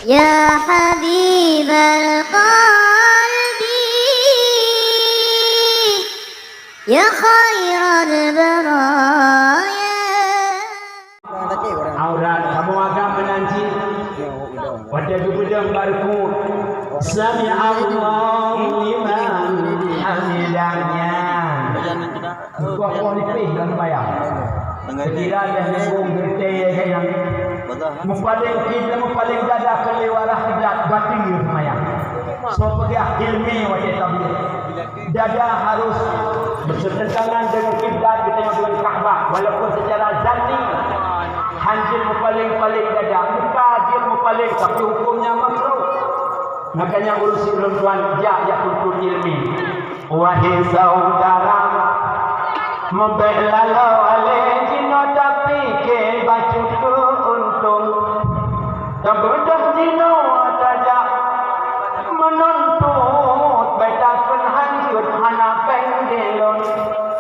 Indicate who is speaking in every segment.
Speaker 1: يا حبيب القلب يا خير البرايا.
Speaker 2: Aurat kamu akan menanti pada duduk barku Sami Allahu liman hamidahnya. Kau kualiti dan bayar. Kira dan nembung bertanya yang mupaling kita mupaling dada keliwarah tidak batin maya. So pergi ilmi wajib tabligh. Dada harus bersetentangan dengan kiblat kita dengan Kaabah walaupun secara zahir hanjil mupaling dada, mukajil mupaling tapi hukumnya makruh. Makanya urusi perempuan ya tuntut ilmi. Wahai saudara membela lo ale jino tapi ke baju tu untung dan berdah jino ataja menuntut betakan hancur hana pendelon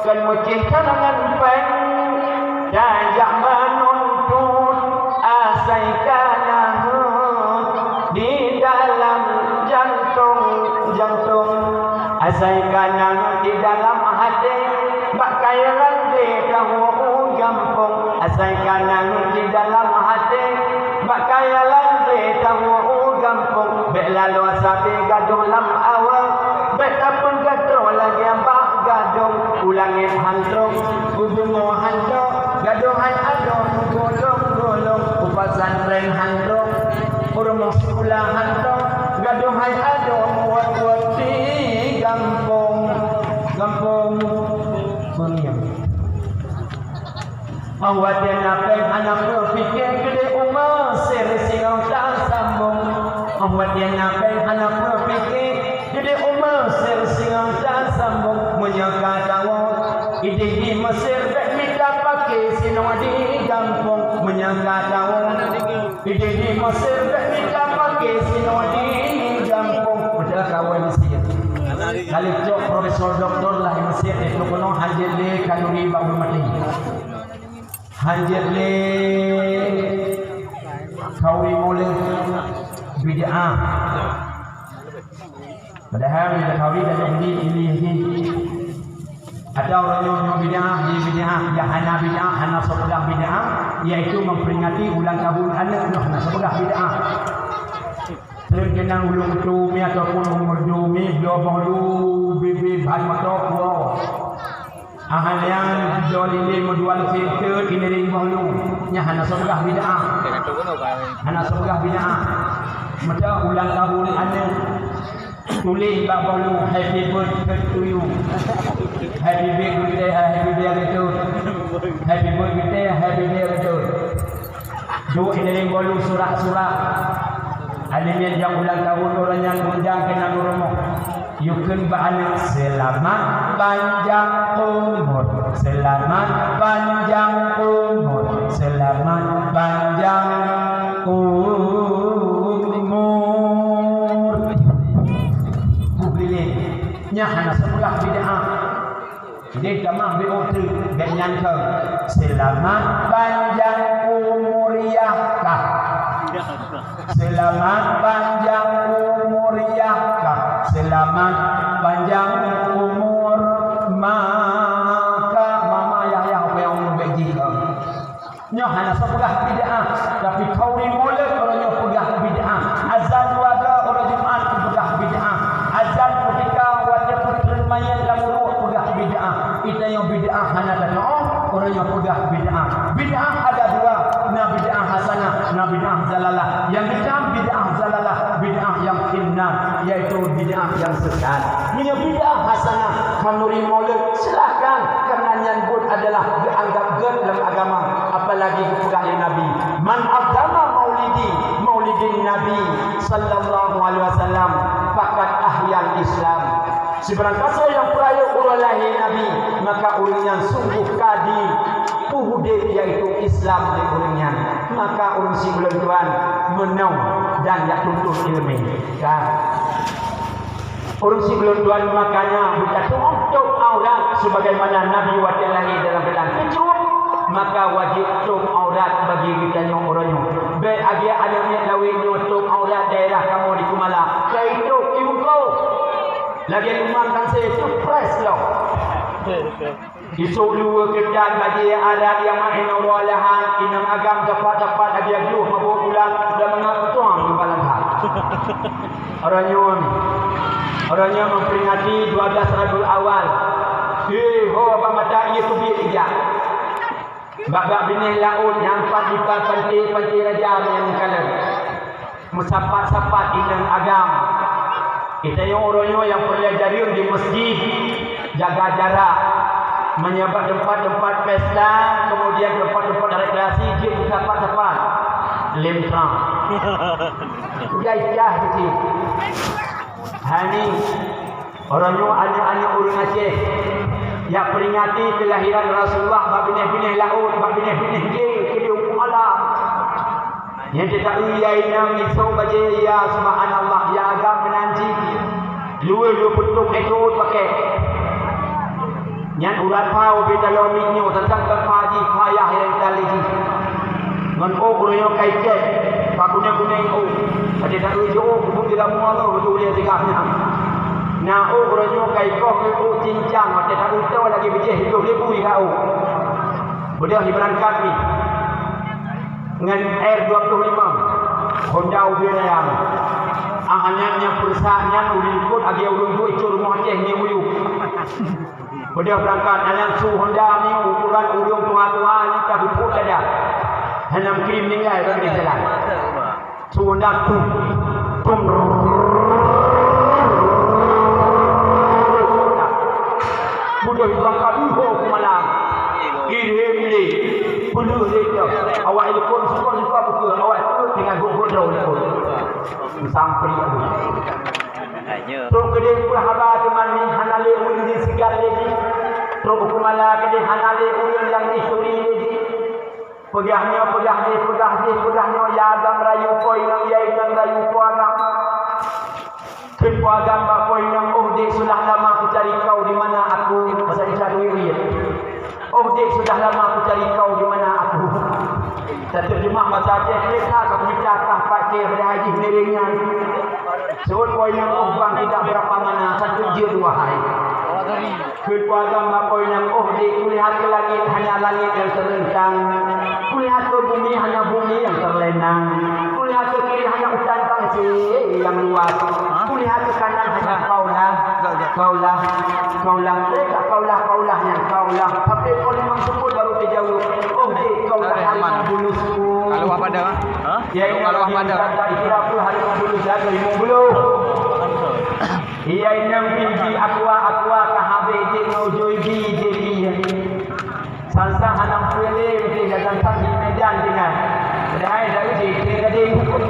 Speaker 2: kan mucih tangan pen dan jak menuntut asaikanahu di dalam jantung asaikanahu di dalam hati bakairan de kamu gampung asaikanahu di dalam hati bakairan de kamu gampung belalu sabi gaduh lam awal betapun gaduh lagi ambak gaduh ulangin handrong gubungo handrong gaduh hai adong golong upasan ren handrong urung sekolah handrong gaduh hai adong wat-wati gampung Meriam. Awak dia napeng anak berfikir gede umur sering tak sambung. Awak dia napeng anak berfikir gede umur sering tak sambung. Menyangka tahu ide di Mesir tak minta pakai sinong di kampung. Menyangka tahu ide di Mesir tak minta pakai sinong di kampung. Udah kawan Mesir. Kali cok profesor doktor lah Mesir itu kono hajar le kanuri babu mati. Hajar le kawi mole bid'ah. Padahal bila kawi dah jadi ini. Ada orang yang bid'ah, yang hana bid'ah, hana sebelah bid'ah, iaitu memperingati ulang tahun anak hana sebelah bid'ah. Terkenang ulung tu mi ataupun umur tu mi biobong lu bibi ban motor kuo. Ahal yang jolili modual filter ini ring bolu nya hana sebelah bid'ah. Hana sebelah bid'ah. Maka ulang tahun anda tulis bolu happy birthday to you. Happy birthday to happy birthday to. Do ini ring bolu surat-surat Alimnya yang ulang tahun orang yang undang kena rumah. Yukun ba'ana selamat panjang umur. Selamat panjang umur. Selamat panjang umur. Bubilin. Nyahana sebelah bid'ah. Jadi kamah bi'utri ganyan ke. Selamat panjang umur yakah. Selamat panjang umur yakah. Selamat panjang umur maka mama ya apa yang umur beji kau. Nyoh hana sebelah bid'ah tapi kau ni molek kalau nyoh pegah bid'ah. Azan waga orang Jumaat pegah bid'ah. Azan ketika wajib permayat dalam ruh pegah bid'ah. Itu yang bid'ah hana dan orang yang pegah bid'ah. Bid'ah ada dua, na bid'ah hasanah, na bid'ah zalalah. Yang bid'ah zalalah, bid'ah yang finnar, yaitu bid'ah yang sesat. Ini bid'ah hasanah, menuri maulid silakan kerana nyambut adalah dianggap ged dalam agama, apalagi kepada Nabi. Man agama maulidin Nabi sallallahu alaihi wasallam faqad ahyal Islam. Seberangkasa yang peraya uralahi Nabi, maka orang yang sungguh kadi puhudid yaitu Islam di orangnya. Maka orang si bulan tuan menau dan tak tuntut ilmu. Kan? Orang si bulan tuan makanya bukan tutup aurat sebagaimana Nabi wadilahi dalam bilang kecil. Maka wajib tutup aurat bagi kita yang orangnya. Baik agak ada yang lawin tutup aurat Isuk dua kerjaan bagi adat yang main walahan inam agam dapat dia dulu mabuk bulan sudah mengaku tuang di balang hal. Orangnya memperingati 12 Rabiul Awal. Ho abang mata ia tu biar ijak. Bak benih laut yang empat di pantai raja yang kalah. Musapat-sapat inam agam. Kita yang orangnya yang pelajari di masjid jaga jarak. Menyebab tempat-tempat pesta, kemudian tempat-tempat rekreasi dia tempat-tempat lemtrang. Jaya kecil. Hani orangnya anak-anak orang Aceh yang peringati kelahiran Rasulullah bab benih-benih laut, bab benih-benih dia hukum alam. Yang kita uyainam isau baje ya subhanallah ya agam menanti. Luar bentuk ekor pakai yang urat pau beta lominyo tentang berpaji payah yang tali ji ngan ogro kai ke pakunya kuning ada tak ujo kubu tidak mualo betul dia sikapnya na ogro kai ko cincang ada tak ujo lagi bijih hidup dia bui kau budak berangkat ni dengan air 25 Honda ubirayam ahannya perusahaannya ulikut agi ulun tu itu rumah Aceh ni uyu. Pada berangkat anak su Honda ni ukuran ujung tua-tua ni tak betul ada. Hanam krim ni kan bagi jalan. Su Honda tu. Budak berangkat ho malam. Irem ni. Penuh dia. Awak ikut suka betul. Awak tu dengan godau ikut. Sampai aku. Terus kedai berhaba teman ni hanale ulun di segar lagi. Terus kumala kedai hanale ulun yang disuri lagi. Pegahnya ya agam rayu koi yang yang rayu ko agam. Kenpo agam ba koi yang dek sudah lama aku cari kau di mana aku. Pasal cari dia. Dek sudah lama aku cari kau di mana aku. Terjemah bahasa Aceh mereka kau minta pak ke berhaji neringnya. Sebut poin yang bang tidak berapa mana satu je dua hari. Keluarga poin yang dilihat ke langit hanya langit yang terlentang. Kulihat ke bumi hanya bumi yang terlenang. Kulihat ke kiri hanya hutan pasir yang luas. Kulihat ke kanan hanya kaulah. Yang kaulah. Tapi kalau memang sebut baru terjauh. Kaulah hanya bulusku.
Speaker 3: Kalau apa dah?
Speaker 2: Ya, kalau apa dah? Kira pun hari bulus ada 50. Ia inam pinji aqua kahabe je ngojoi bi. Salsa hanam pele mesti datang di Medan dengan. Padahal dari je ada hukum.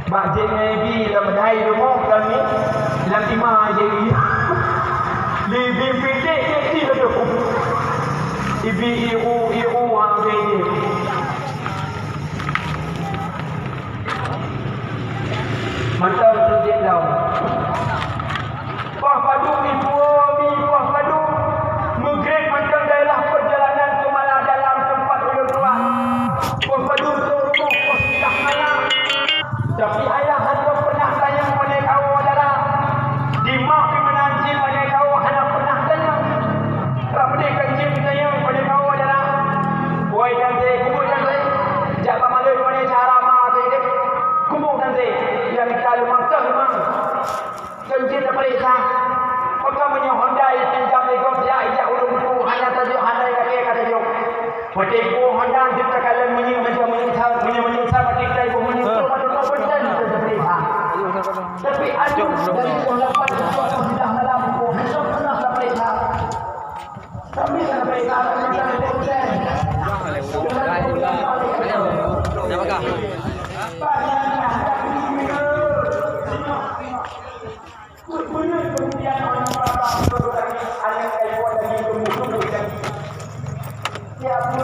Speaker 2: Bak je bi dalam dai rumah kami dalam 5 je. Lebih pendek je tu. Ibu ambil je. Macam terjadi daun. Pah padu pah padu. Menggrek macam daerah perjalanan ke mana dalam tempat ulun ruang. Pah padu tu rumah pos dah malam. Tapi ayah hanya pernah sayang pada kau adalah di mak di menanji pada kau hanya pernah sayang. Tak boleh kancing sayang pada kau adalah. Boy dan saya kubur dan saya. Japa malu pada cara mak saya. Kubur dan saya. Yang kalau mantap memang janji tak periksa. Maka Honda yang pinjam legom dia ijak ulung hanya tajuk handai kata tajuk. Petipu Honda kita kalian menyingsa petipu ibu menyingsa pada persen sudah periksa. Tapi ada dari 8 sudah malam besok pernah tak periksa. Kami tak periksa kita persen.
Speaker 3: Siapakah?
Speaker 2: Kemudian orang lagi ada yang buat lagi tumbuh-tumbuh. Siapa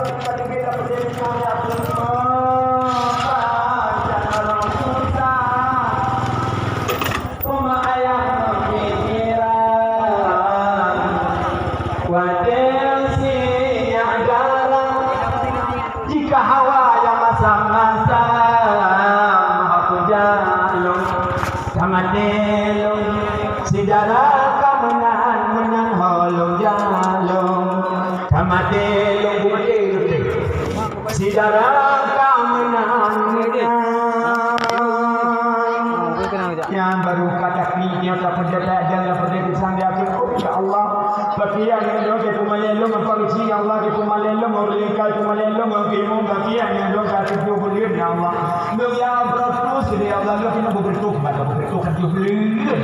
Speaker 2: pada begitu kerja belian.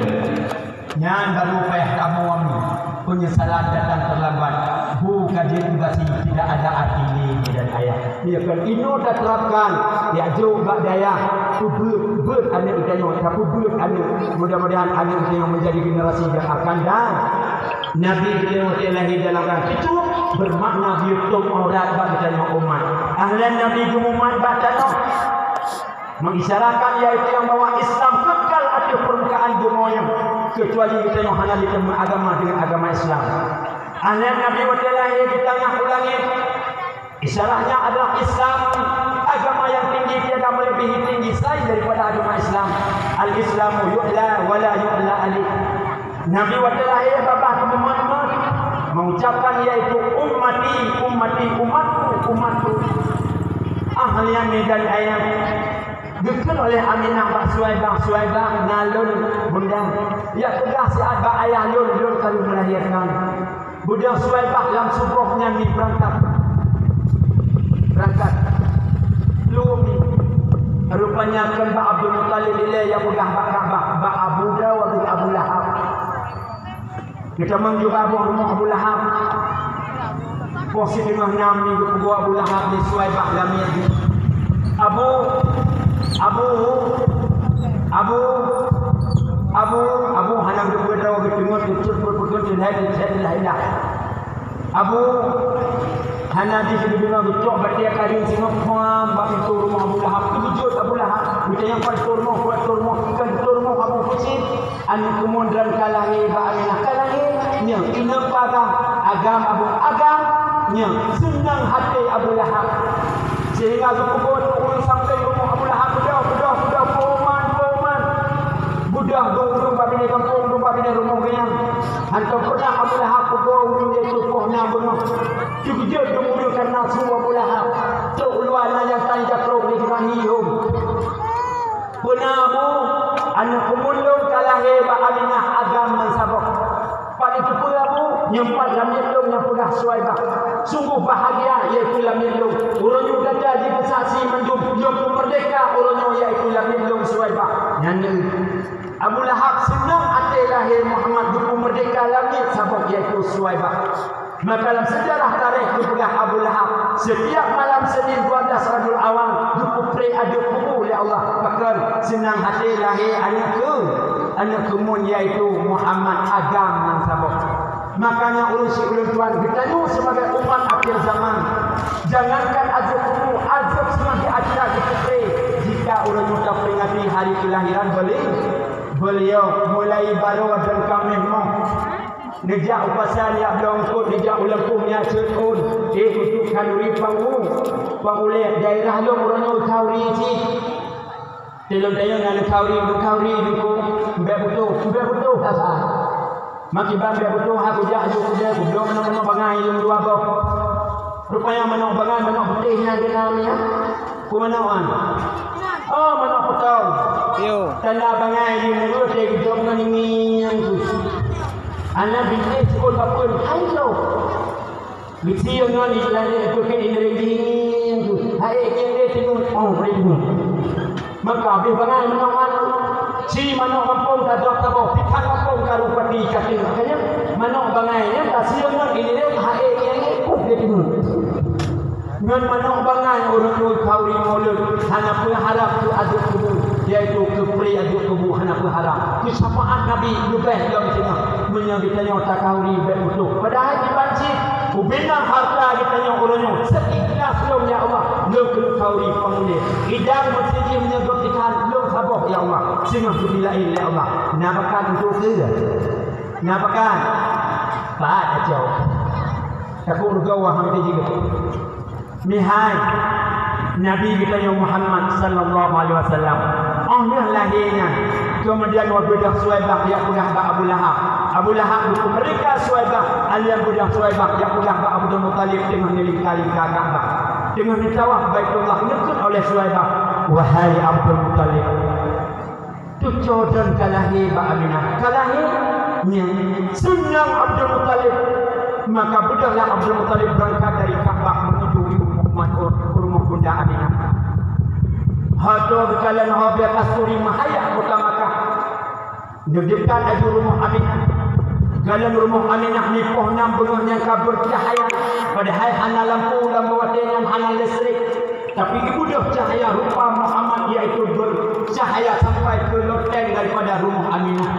Speaker 2: Nyan baru payah kamu wami. Penyesalan datang terlambat. Bu kajian basi tidak ada arti ini dan ayah. Dia kan ino dah terapkan. Ya juga daya. Ber anak kita yang tapi ber anak. Mudah-mudahan anak kita yang menjadi generasi yang akan datang. Nabi kita yang lahir dalam rangka itu bermakna biutum orang bagi kita umat. Ahlan Nabi umat batano mengisyaratkan yaitu yang bawa Islam kekal ada permukaan bumi yang kecuali kita yang hanya ditemu agama dengan agama Islam. Ahlan Nabi waktu lahir kita yang ulangi isyaratnya adalah Islam agama yang tinggi tiada melebihi tinggi selain daripada agama Islam. Al-Islamu yu'la wala yu'la alih. Nabi waktu lahir babah Muhammad mengucapkan yaitu umatku ahlian dan ayam dikir oleh Aminah Bak Suwaibah nalun bunda ya tegas si Abah ayah lun kalau melahirkan budak Suwaibah dalam subuhnya ni berangkat lumi rupanya kan Bak Abdul Muttalib ile yang udah Bak Abu Dawud Abu Lahab kita menjual rumah Abu Lahab. Posisi 5 ni gua Abu Lahab ni Suwaibah lamir. Abu hanam de berdawa bertengok betul lain. Abu hana di sini bina betul batia kali sini kuam bab itu rumah Abu Lahab tujuh Abu Lahab kita yang kuat turmo Abu Fusid anu kemudian kalangi ba Aminah kalangi nya ina pada agam nya senang hati Abu Lahab sehingga kubur turun sampai rumah Abu Lahab budak poman budak dong babine kampung dong babine rumah kenyang hantar pernah Abu Lahab kubur dia tukuhnya benar juga dong karena semua Abu Lahab tu luarnya yang tanjak roh di hium penamu anak kumulung kalahe ba Aminah agam mensabok pada itu pula bu nyempat lamilung yang pernah Suwaibah sungguh bahagia iaitu lamilung urang juga jadi bersaksi menjum yang merdeka urang iaitu lamilung Suwaibah nyanyi Abu Lahab senang hati lahir Muhammad duku merdeka lamil sabok iaitu Suwaibah. Maka dalam sejarah tarikh dipegang Abu Lahab setiap malam Senin 12 Rabiul Awal duku pray aduk kubu oleh Allah bahkan senang hati lahir anak kemun iaitu Muhammad agam yang sabok. Makanya ulun tuan kita ni sebagai umat akhir zaman jangankan azab kubu azab semakin akhirat kita pray jika ulun kita peringati hari kelahiran beliau mulai baru dan kami nejak upasan yang belum kot nejak ulangkumnya cekun untuk kalori pangulek daerah lo orang kauri ci dalam daerah nak kauri duku betul kasa maki bang betul aku jaju dia belum mana bangai yang dua bab rupanya mana bangai mana putihnya dinamnya ku mana wan mana putau yo tanda bangai di mulut dia hidup nanging yang tu anak bisnes sekolah bapun hayo bisi yang ni lagi tu ke ini tu hai dia tinun ribu maka habis bangai mana si mana kampung tak ada tahu pitan kampung karupati kaki makanya mana bangainya tak siang ini dia hai dia tinun dengan mana bangai orang kauri mulut hanya berharap tu aduk kubu iaitu kepri aduk kubu hanya berharap kesamaan Nabi lebih dalam sini menyangkitanya otak kauri betul padahal dibanci ubina harta ditanya orangnya seikhlas belum ya Allah belum kauri pangulih hidang masjid menyebutkan belum sabah ya Allah sehingga bilain ya Allah nampakan untuk ke nampakan pada jauh takut rugawa hampir juga mihai Nabi kita yang Muhammad sallallahu alaihi wasallam dia lahirnya kemudian wabidah Suwaibah yang pudah Abu Lahab buku mereka Suwaibah alian budah Suwaibah yang pudah Abdul Muttalib dengan melingkari Ka'bah dengan ditawaf Baitullah nyekut oleh Suwaibah wahai Abdul Muttalib tujuh dan kalahir Aminah kalahirnya senang Abdul Muttalib maka budahlah Abdul Muttalib berangkat dari Ka'bah menuju rumah bunda Aminah Hado berjalan habis kasuri mahaya kota Makkah. Dekat ada rumah Aminah. Dalam rumah Aminah ni pohon bengahnya kabur cahaya. Padahal hana lampu dan bawa dengan hana listrik. Tapi ibu dah cahaya rupa Muhammad iaitu cahaya sampai ke loteng daripada rumah Aminah.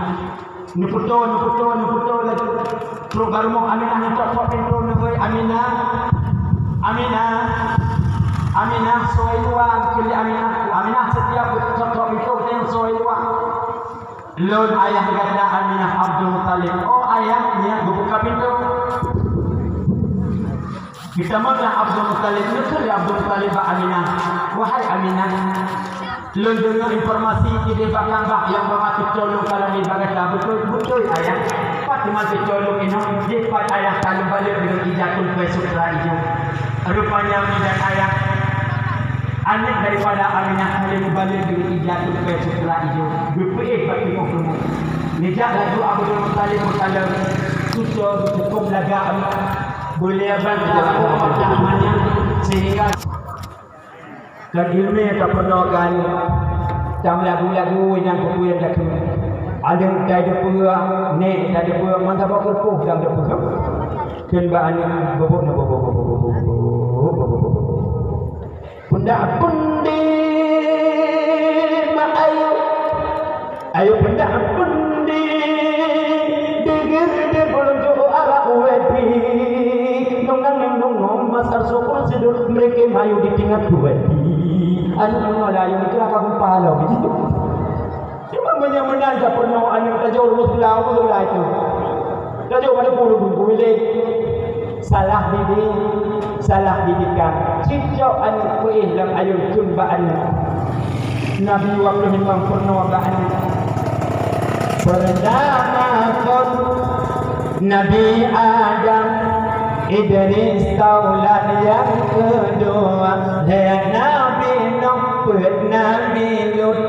Speaker 2: Nuputo lagi. Keluar rumah Aminah ni tak pintu ni Aminah. Aminah soal luar kili Aminah setiap ketok pintu yang soal luar. Lon ayah kata Aminah Abdul Muttalib. Oh ayahnya buka pintu. Kita mana Abdul Muttalib? Betul ya Abdul Muttalib Aminah. Wahai Aminah, lon dengar informasi di belakang yang bawa kecolong kalau ni bagata betul ayah. Fatimah kecolong ini dia pada ayah kalau balik dengan ijatul Sutra hijau. Rupanya dan ayah anak daripada Aminah kalau balik dengan ijatul Sutra hijau. Berpikir Fatimah semua. Nijak laju Abdul Muttalib kalau cukup laga boleh bantu namanya sehingga dan ilmu yang tak pernah gani dalam lagu-lagu yang popular dah kena ada ada pura ni ada pura mantap berkuh dalam ada pura kenbaan bobok pundak pundi mak ayo pundak pundi digir bolong jo arah webi nong masar sokong sedul mereka mayu di tingkat webi anu menolak yang kira kamu pahala begitu cuma menang tak pernah anu tak jauh betul itu tak jauh pada puluh bilik salah didikan cicau anu kuih dalam ayun cumbaan Nabi waktu memang pernah baan pertama pun Nabi Adam Idris taulad yang kedua dan Nabi Nuh Nabi Lut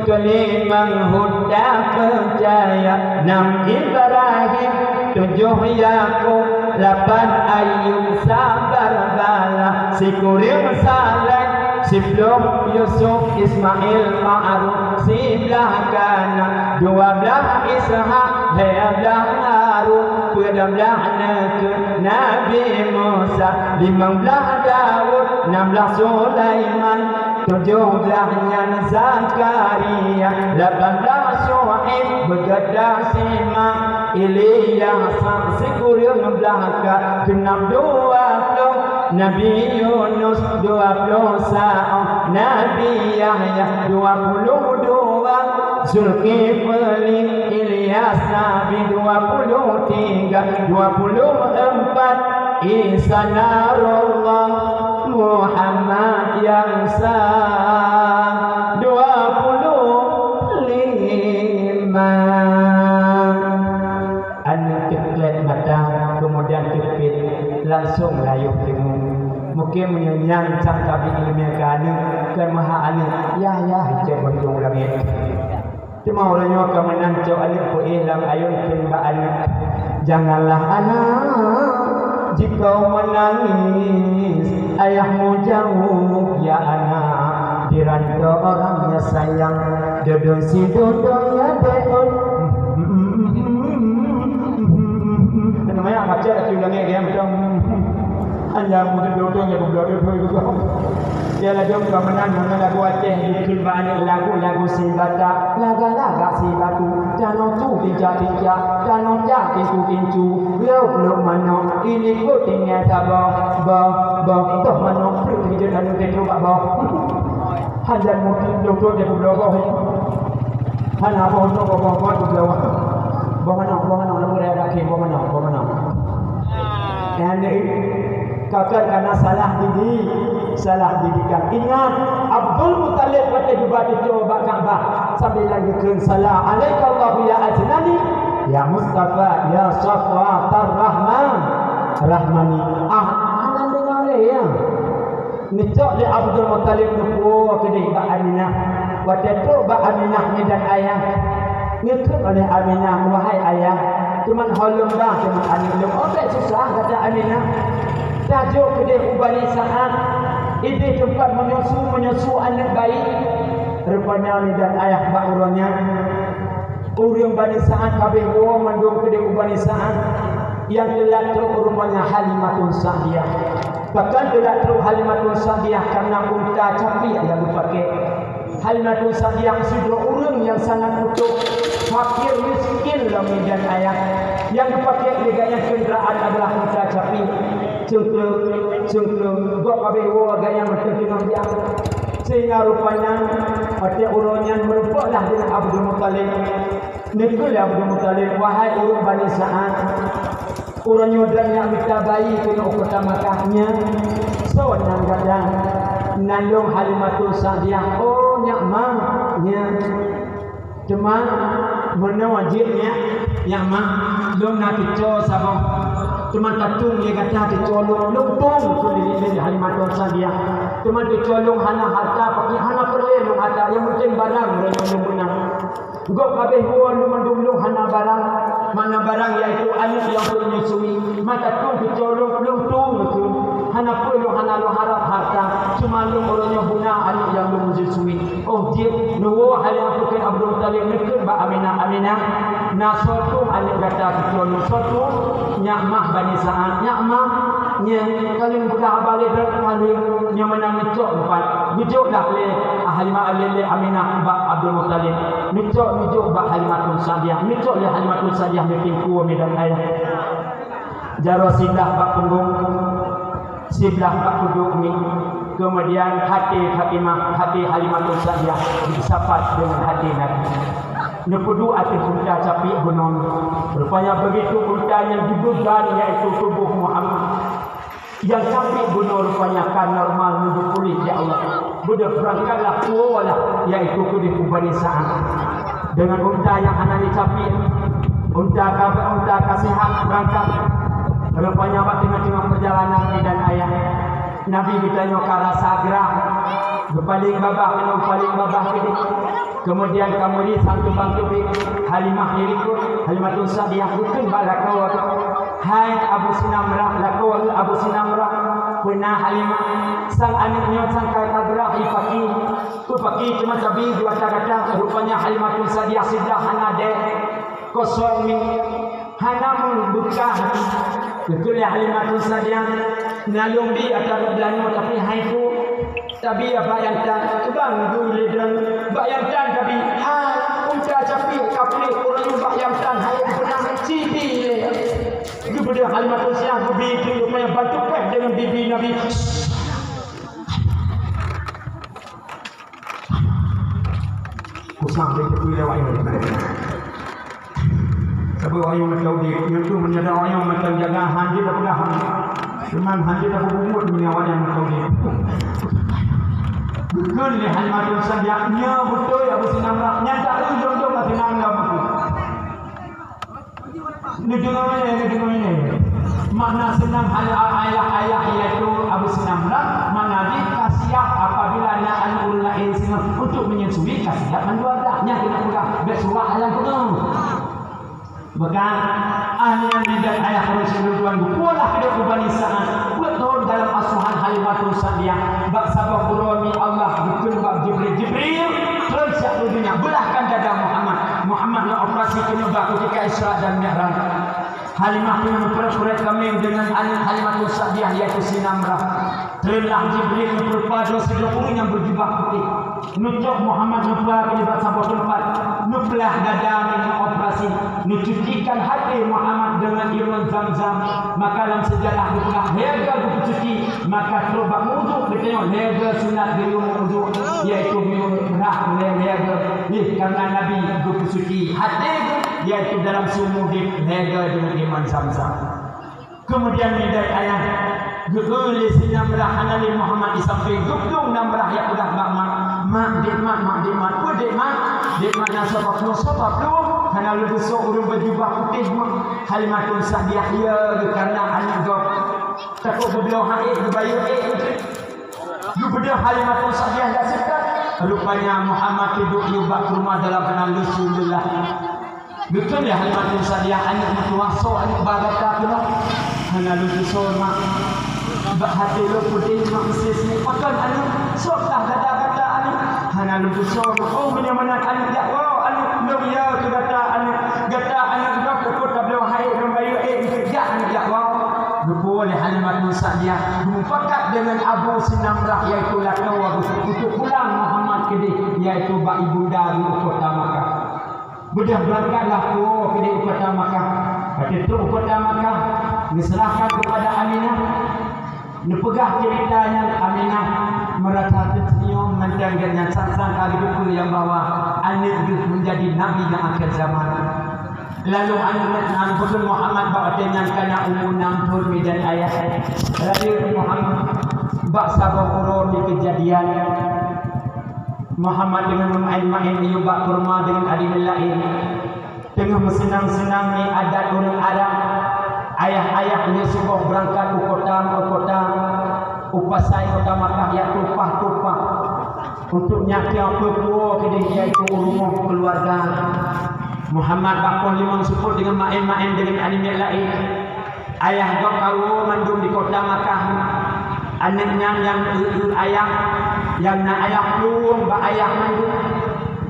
Speaker 2: kelima Hud percaya 6 Ibrahim 7 Yakub 8 Ayub sabar bala 10 Saleh 10 Yusuf Ismail Ma'ruf 11 Kana 12 Ishaq 13 Harun 14 Nabi Musa 15 Daud 16 Sulaiman 17-nya Zakaria 18 Syuaib Begadah Simak Ilyas Sekuring belaka 6 20 Nabi Yunus 20 Sa'ad Nabi Yahya 22 Zulkifli Ilyas Nabi 23 24 Isa Narullah Muhammad yang sah 25 anu teklet mata kemudian kepit langsung layuh dengung mungkin menyanyi cakap ilmiah kana ke maha alim ya hijab bentung langit cuma orangnya akan menancau alim ku ilang ayun kenbaan janganlah anak jika menangis ayahmu jauh ya anak dirantau orang yang sayang dodo si dodo ya beon namanya baca lagi ulangnya dia macam hanya mungkin dodo yang berdodo juga dia lagi menang lagu Aceh bikin banyak lagu si bata laga si batu jangan tu bija jangan jadi kincu lo mano ini ko tinggal sabar toh mano pergi dan itu babo hanya mungkin dodo dia berdodo hanya bono berdodo bono lo mereka ke bono dan kakak karena salah didikan. Ingat Abdul Muttalib pada juga dicoba Ka'bah sambil lagi ke salam alaikallahu ya ajnani ya Mustafa ya Safwatar Rahmani anan dengar ya nicok li Abdul Muttalib nuku kedai Ba Aminah pada tu Ba Aminah ni dan ayah ngikut oleh Aminah wahai ayah cuman holum dah cuman anak belum obat susah kata Aminah tajuk kedai ubani saat ini tempat menyusu anak bayi rupanya ni dan ayah bauranya urang Bani Sa'ad kabeh wo mandung ke Bani Sa'ad yang telah teruk rupanya Halimatun Sa'diyah. Bahkan telah teruk Halimatun Sa'diyah karena unta capi yang dipakai. Halimatun Sa'diyah sudah urang yang sangat utuh, fakir miskin dalam dan ayah. Yang dipakai dengan kenderaan adalah unta capi. Cengkle gok kabeh wo gaya macam dia. Sehingga rupanya hati urangnya merupalah dengan Abdul Muttalib. Nikul Abdul Muttalib, wahai urang Bani Sa'ad, urang nyodran yang minta bayi kena kota Makkahnya. So nang gadang nandung Halimatul Sa'diyah. Oh nyak mang nya. Cuma mana wajibnya yang mang long nak keco sabang. Cuma tatung dia kata dicolong lungtung tu di Halimatul Sa'diyah. Cuma dicolong hana harta pakai hana perle long harta yang penting barang yang menang. Gok kabeh huwa lumandung hana barang. Mana barang iaitu anak yang menyusui. Maka tu dicolong lungtung tu. Hana perlu hana lo harap harta. Cuma lu orangnya guna anak yang menyusui. Oh dia nuwo hal yang bukan Abdul Muttalib nikah ba Aminah. Na suatu anak kata dicolong suatu nyak mah Bani Sa'ad nyak mah nya kalian budak balik kalian nya menang ngecok empat ngecok dah le Halimah le Aminah ba Abdul Muttalib ngecok ba Halimatul Sa'diyah ngecok le Halimatul Sa'diyah meeting ku medan ayah jaro sindah ba punggung sebelah ba duduk ni kemudian hati Halimatul Sa'diyah disapat dengan hati Nabi. Nepudu atas unta capi gunung. Rupanya begitu unta yang dibugan iaitu tubuh Muhammad. Yang capi gunung rupanya kan normal menuju pulih ya Allah. Budak berangkatlah kualah iaitu ke Bani Sa'ad. Dengan unta yang hana dicapi. Unta kasihan berangkat. Rupanya waktu tengah perjalanan di dan ayah. Nabi ditanya ke arah Sagrah. Paling babah ini. Kemudian kamu ni satu bantu Halimah diriku Halimatul Sa'diyah bukan balakau. Hai Abu Sinamrah lakau Abu Sinamrah pernah Halimah sang anaknya sang Sagrah ipaki tu paki cuma tabi dua kata rupanya Halimatul Sa'diyah sudah hanade kosong min hana membuka betul ya Halimatul Sa'diyah nalung di atas belanya tapi hai tu tapi apa yang tak bang dulu dan bayangkan tapi unta capi kapli orang yang bayangkan hai pernah cibi le kepada Halimatul Sa'diyah begitu rupanya bantu pek dengan bibi Nabi kusang dia tu lewat ini sebab orang yang tahu dia itu menjadi orang yang macam jaga hanji tak pernah cuman hanji tak bubut menyawat yang tahu dia betul ni Halimatul Sa'diyah nya betul Abu Sinamrah nya tak ujung-ujung masih nanggap betul. Ni dengar ini. Makna senang ayah iaitu Abu Sinamrah mana dia kasiap apabila nak anul lain senang untuk menyusui kasiap manduada nya kena pula bersurah alam penuh. Bahkan ahli dan ayah Rasulullah bukulah hidup Bani Sa'ad betul dalam asuhan Halimatul Sa'diyah bab sabab qurani Allah bukan bab Jibril terus satu dunia belahkan dada Muhammad yang operasi kena bab ketika Isra dan Mi'raj. Halimah yang memperkuat kami dengan anak Halimatul Sa'diyah iaitu Sinamrah. Telah Jibril berupa 20 yang berjubah putih. Nutup Muhammad nuplah kelibat sampai tempat. Nuplah dada dengan operasi. Nucucikan hati Muhammad dengan irwan Zam-Zam. Maka dalam sejarah dipulak lega bercuci. Maka terobat wuduk. Dia tengok lega sunat biru wuduk. Iaitu biru berah lega. Karena Nabi bercuci hati iaitu dalam sumur lega dengan irwan Zam-Zam. Kemudian midai ayat Guguli Sinamrah Hanali Muhammad di samping Gugdung Namrah yang udah mak dikmat dikmat yang sebab lu Hanali besok urung berjubah putih Halimatul Sa'diyah ya karena anak gop takut berbelah haid berbayu Gubernur Halimatul Sa'diyah dah sekat rupanya Muhammad duduk yubak rumah dalam kenal Rasulullah. Betul ya Halimatul Sa'diyah anak berkuasa anak bagata kena Hanali besok mak hati lu putih mak sis ni makan anak sok dah kata-kata anak hana lu so oh menyamanan anu ya oh anu lu ya tu gata anu gak ko tablo hai membayu ya anu ya boleh Halimat Sa'diyah bermufakat dengan Abu Sinamrah yaitu Lakawa untuk pulang Muhammad ke yaitu bak ibunda di kota Makkah. Bedah berangkatlah ke kota Makkah. Ketika kota Makkah diserahkan kepada Aminah. Dipegah ceritanya Aminah merasa tersenyum mendengarnya sang kali buku yang bawa anak menjadi nabi yang akhir zaman. Lalu anak Nabi Muhammad bawa dengan kana umur 60 dan ayat. Lalu Muhammad bak sabar urun di kejadian Muhammad dengan main-main yubak kurma dengan adik lain. Tengah bersenang-senang ni adat orang Arab. Ayah-ayahnya subuh berangkat ke kota upasai kota Makkah yang tupah-tupah untuk nyaki apa pun kedai iaitu rumah keluarga. Muhammad bakal limang support dengan main-main dengan anime lain. Ayah kau mandum di kota Makkah. Anaknya yang ayah yang nak ayah belum ba ayah mandum.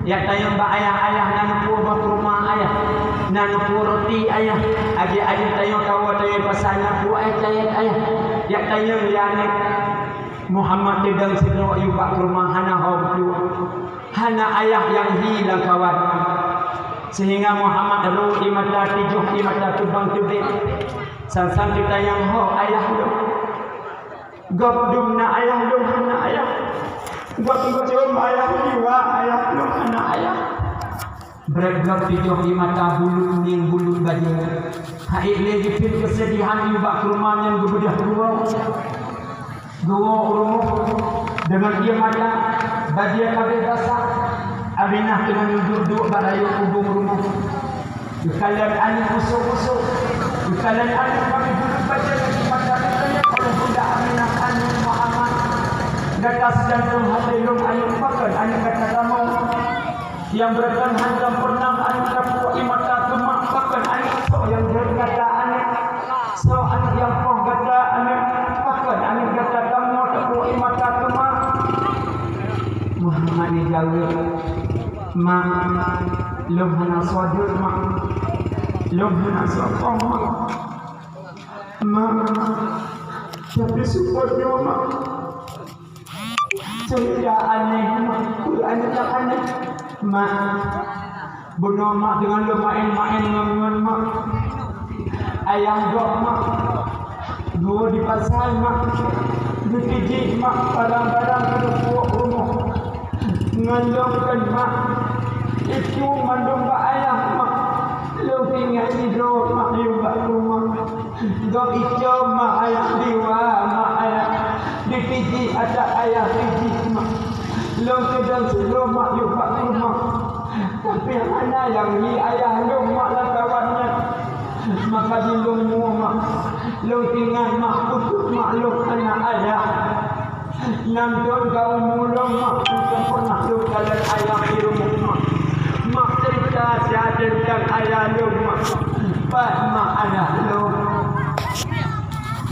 Speaker 2: Ya tayang ba ayah nan pur ba rumah ayah. Nan pur roti ayah. Adik-adik tayang kau tayang pasanya bu ayah. Ya tayang yani Muhammad tidak sedang yubak rumah hana hau hana ayah yang hilang kawan. Sehingga Muhammad ru imata tijuh imata tubang tubik sang kita yang ho ayah lu gabdum na ayah lu hana ayah gabdum ayah jiwa ayah lu hana ayah bergab tijuh imata bulu ning bulu baju hai lagi pin kesedihan ibak rumah yang gebedah dua urung dengan dia mata baju kabeh basah. Aminah dengan duduk barayu kubung rumah. Kalian anak busuk-busuk. Kalian anak kami duduk baca lagi pada saya kalau bunda Aminah anak Muhammad. Gatas jantung hati lum anak pakai anak kata kamu. Yang berkan hantam pernah anak kapu imata kemak pakai anak so yang berkata anak. So anak yang poh kata anak pakai anak kata kamu kapu imata kemak. Muhammad ni jauh. Ma lum hana sadur ma lum hana sokong ma tapi supportnya ma cerita aneh ma Quran tak aneh ma bunuh ma dengan lu main-main dengan ma ayah dok ma dua di pasar ma dikijik ma barang-barang kedua rumah ngalungkan mak itu mandung ba ayah mak lu tinggal hidup mak juga rumah do itu mak ayah diwa mak ayah dipiji ada ayah piji mak lu sedang suruh mak juga rumah tapi mana yang ni ayah lu mak lah kawannya maka dilungmu mak lu tinggal mak putus mak lu anak ayah Nantun kau mulung mak bukan pernah lu kalian ayah di rumah mak cerita saya tentang ayah lu mak pas mak ayah lu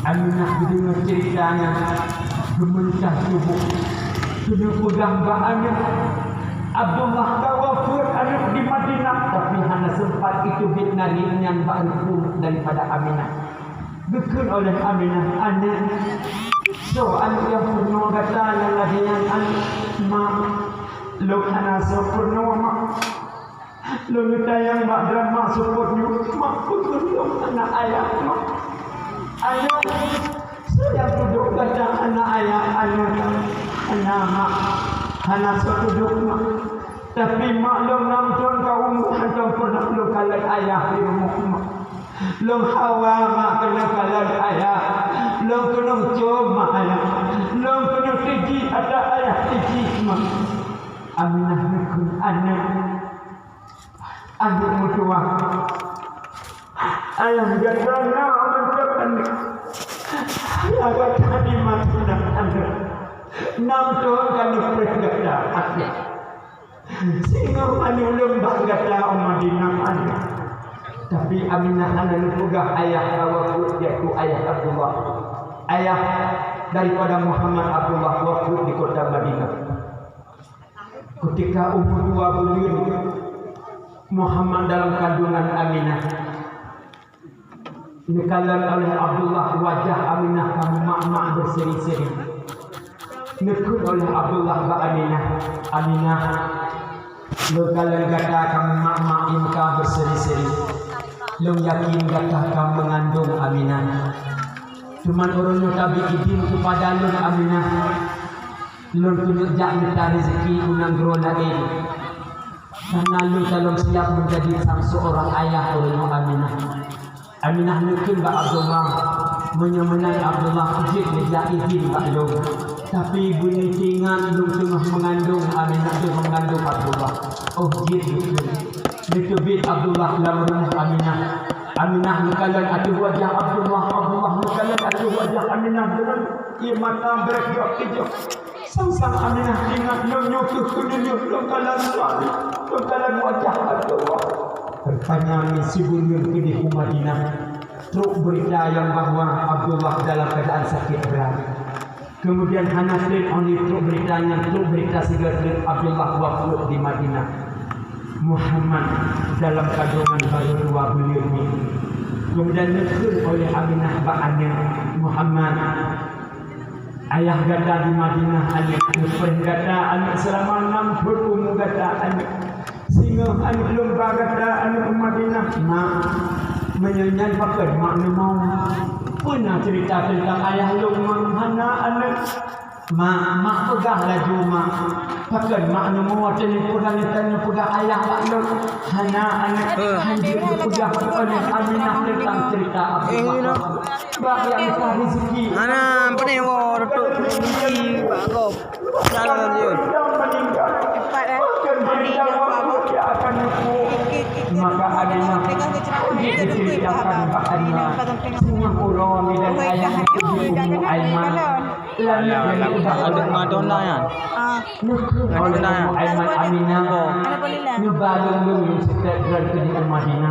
Speaker 2: Aminah dengar ceritanya gemencah tubuh sudah pegang bahannya Abdullah kawafur anak di Madinah tapi hanya sempat itu bitnari yang baru daripada Aminah dikun oleh Aminah anak so anak yang purno kata lagi yang anak mak lu hana sempurna mak lu minta yang mak drama sempurna mak pukul lu anak ayah mak ayah saya duduk kata anak ayah anak mak hana sempurna mak tapi mak lu namtun kau hantam pernah lu kalah ayah di rumah mak lu hawa mak kena kalah ayah Long kena cuma ayah, long kena tiji ada ayah tiji mak. Aminah nikun anak mutua. Ayah jadinya menjadi ayah kata di mata anda. Nam tuan kami berkata hati. Sehingga anu lembah kata Madinah anda. Tapi Aminah anda lupa ayah kawakut yaitu ayah Abdullah. Ayah daripada Muhammad Abdullah waktu di kota Madinah. ketika umur 2 bulan Muhammad dalam kandungan Aminah dikalan oleh Abdullah, wajah Aminah kamu mak-mak berseri-seri. Nekut oleh Abdullah ba Aminah dikalan kata kamu mak-mak imka berseri-seri. Lu yakin kata kamu mengandung Aminah. Cuman orangnya tabi izin kepada lu Aminah. Lu tunjuk minta rezeki unang gerona ini. Karena lu kalau siap menjadi sang seorang ayah orangnya Aminah. Aminah mungkin Mbak Abdullah menyemenai Abdullah dia izin Mbak Lu. Tapi ibu ni ingat Lu tengah mengandung Aminah, tengah mengandung Abdullah. Oh jid betul bit Abdullah dalam rumah Aminah. Aminah mukalan atu wajah Abdullah mukalan atu wajah Aminah dengan mata berkiok hijau. Sang Aminah ingat nyonya kudunya mukalan suami, mukalan wajah Abdullah. Pertanyaan si bunyun di Madinah. Truk berita yang bahwa Abdullah dalam keadaan sakit berat. Kemudian Hanasin oleh truk berita sigaret Abdullah wafat di Madinah. Muhammad dalam kandungan baru 2 bulan ini. Kemudian dikir oleh Aminah ba'annya Muhammad. Ayah gata di Madinah anak Nufan gata anak selama 60 umur gata anak sehingga anak lomba gata anak Madinah mak menyanyi pakai mak mau pernah cerita tentang ayah lomba mana anak mak pegah laju mak pakai mak mau tanya pegang ayah lalu hana anak hanjir pegang oleh Aminah tentang cerita Abdullah bak yang rezeki
Speaker 3: Ana apa ni war tu rezeki bagop. Jalan dia.
Speaker 1: Cepat dah.
Speaker 2: Maka Aminah diceritakan bahannya semua orang dan ayah Ummu Aiman
Speaker 3: Ada Madonna kan?
Speaker 2: Madonna Aiman Aminah ngebalung lu setiap berada di Madinah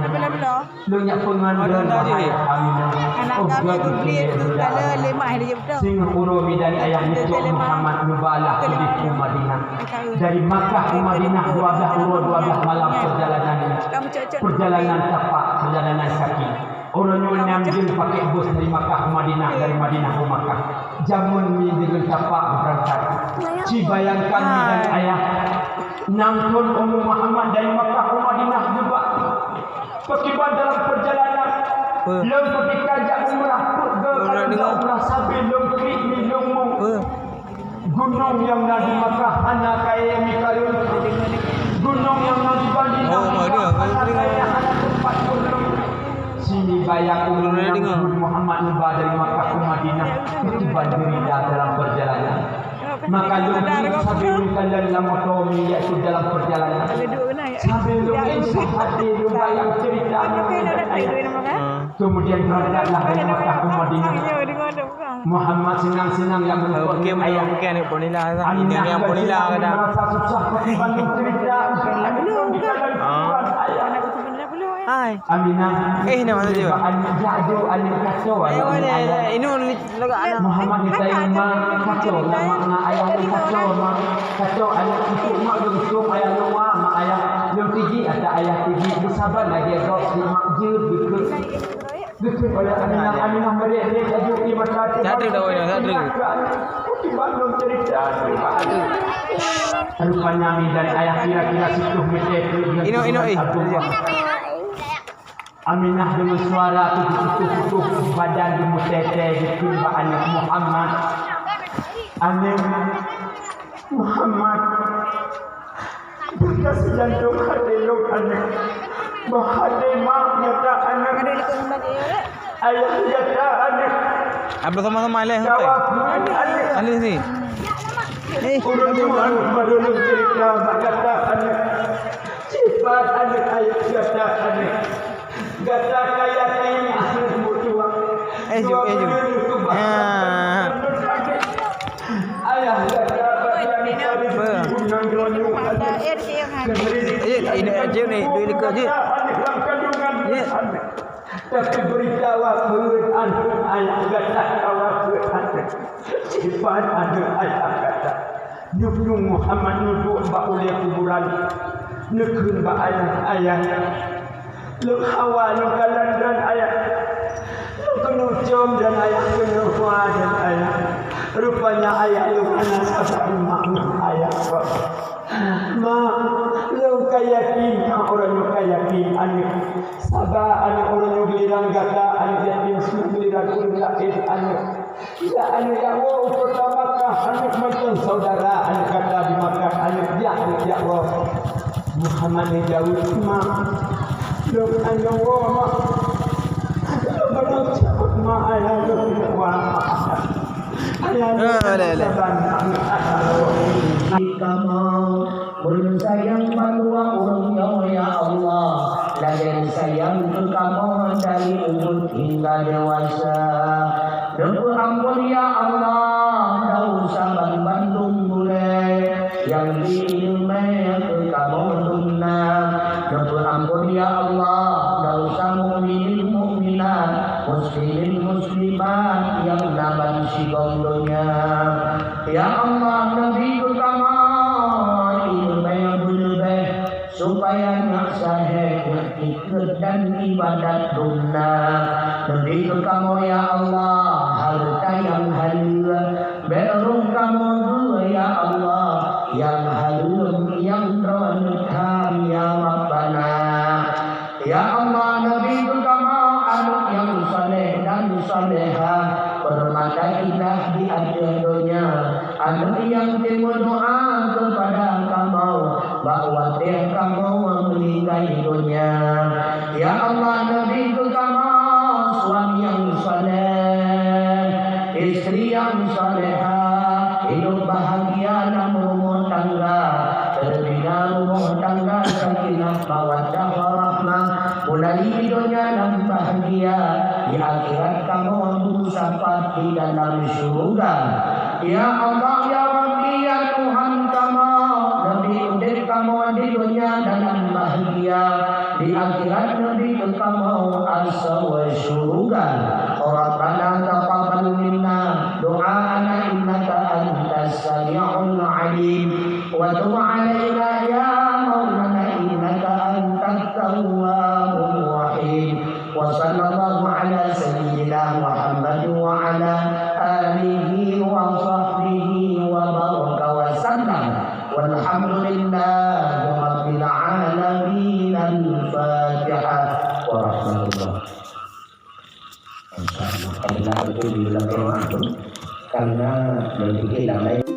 Speaker 2: lu nyak pengandaran Aminah
Speaker 1: Anak kami tu beli tu kalau lemah dia betul.
Speaker 2: sehingga urumi dari ayah Nabi Muhammad nubalah di Madinah dari Makkah ke Madinah 12 malam perjalanan tapak, perjalanan kaki. Orang-orang yang pakai bus dari Makkah ke Madinah, dari Madinah ke Makkah. Jamun ni dengan tapak berangkat. Ci bayangkan ni dan ayah nangkun Ummu Muhammad dari Makkah ke Madinah juga. Kekibat dalam perjalanan. Lem ketika ajak umrah, umrah sambil lem krik ni lemu. Gunung yang ada di Makkah, anak kaya Mikayun. Gunung yang ada di Madinah, anak kaya anak tempat gunung. Sini bayang Ummu Muhammad Nubah dari Makkah ke Madinah ketiban derita dalam perjalanan. Maka lumi sambil kalian lama tomi iaitu dalam perjalanan. Sambil lumi hati bayang cerita. Kemudian berangkatlah dari Makkah ke Madinah. Muhammad senang-senang yang menonton ayah
Speaker 3: Bukan ni ponila kan? Ini yang ponila kan?
Speaker 2: merasa susah ketiban cerita.
Speaker 3: Hai.
Speaker 2: Aminah.
Speaker 3: Nama dia.
Speaker 2: Jadu alim kacau.
Speaker 3: Ini laga anak.
Speaker 2: Muhammad kita imam kacau. Nama ayah lu kacau. Kacau anak itu mak lu usung ayah lu mak ayah lu tiji atau ayah tiji bersabar lagi agak si mak jir dikut. Dikut oleh Aminah mereka jadu di mata.
Speaker 3: Jadu dah oleh jadu.
Speaker 2: Di Bandung cerita. Rupanya dari ayah kira-kira situ mesti.
Speaker 3: Ino.
Speaker 2: Aminah dengan suara tutup badan dimutete ditimba anak Muhammad. Anak Muhammad berkasih jantung hati lu anak. Bahade mak nyata anak. Ayah nyata anak.
Speaker 3: Abang sama-sama alih sampai. Alih ni.
Speaker 2: Urut baru cerita kata anak. Sifat anak ayah kata anak. Gata kaya ini asal mutua.
Speaker 3: Jom.
Speaker 2: Ayah gata
Speaker 3: ini aja ni dua lekar je.
Speaker 2: Tapi beritahu berurutan ayah gata awak berkata. Sifat ada ayah kata. Nyuk Muhammad nuduk ba oleh kuburan. Nekun ba ayah. Luk hawa luk galan dan ayah. Luk kenu jom dan ayah kenu kuat dan ayah. Rupanya ayah luk anak sasa makmum ayah. Ma luk kayakin orang luk kayakin anak sabah anak orang luk giliran gata anak yatim semua giliran ulil anak. Ya anak ya Allah pertama anak macam saudara anak kata di Makkah anak ya Allah Muhammad ni jauh ma luk anak Allah ma luk cepat ma ayah luk wa ayah
Speaker 4: kamu bersayang pada orangnya ya Allah dan sayang ke kamu dari umur hingga dewasa. Doa ampun ya Allah, tak usah bandung boleh yang diilmai ke kamu sunnah. Doa ampun ya Allah, tak usah mukminin mukminat, muslimin muslimat yang naban si gondonya. Ya Allah, Nabi ke kamu ilmai boleh supaya nak sahih ikut dan ibadat sunnah. Nabi ke kamu ya Allah. Harta yang halal, berung kamu dua ya Allah, yang halal yang teronakam ya Rabbana. Ya Allah, Nabi kamu anak yang saleh dan salehah, permata indah di akhir dunia, anak yang timur doa kepada kamu, bahwa dia kamu menikahi dunia. Ya Allah, Nabi kamu suami yang saleh, istri yang salehah, hidup bahagia dalam rumah tangga, terbina rumah tangga sakinah mawaddah warahmah, mulai hidupnya dan bahagia di akhirat kamu berusaha di dalam surga. Ya Allah ya Rabbi ya Tuhan kamu, Nabi udah kamu di dunia dalam bahagia, di akhirat Nabi kamu asa wa surga. Rabbana taqabbal minna du'ana innaka antas sami'ul 'alim wa tub 'alaina ya maulana innaka antat tawwabur rahim. Wa sallallahu ala sayyidina Muhammad wa ala alihi wa sahbihi wa baraka wa sallam walhamdulillahi rabbil alamin. Al-Fatihah warahmatullahi wabarakatuh. Karena betul diulang karena berpikir damai.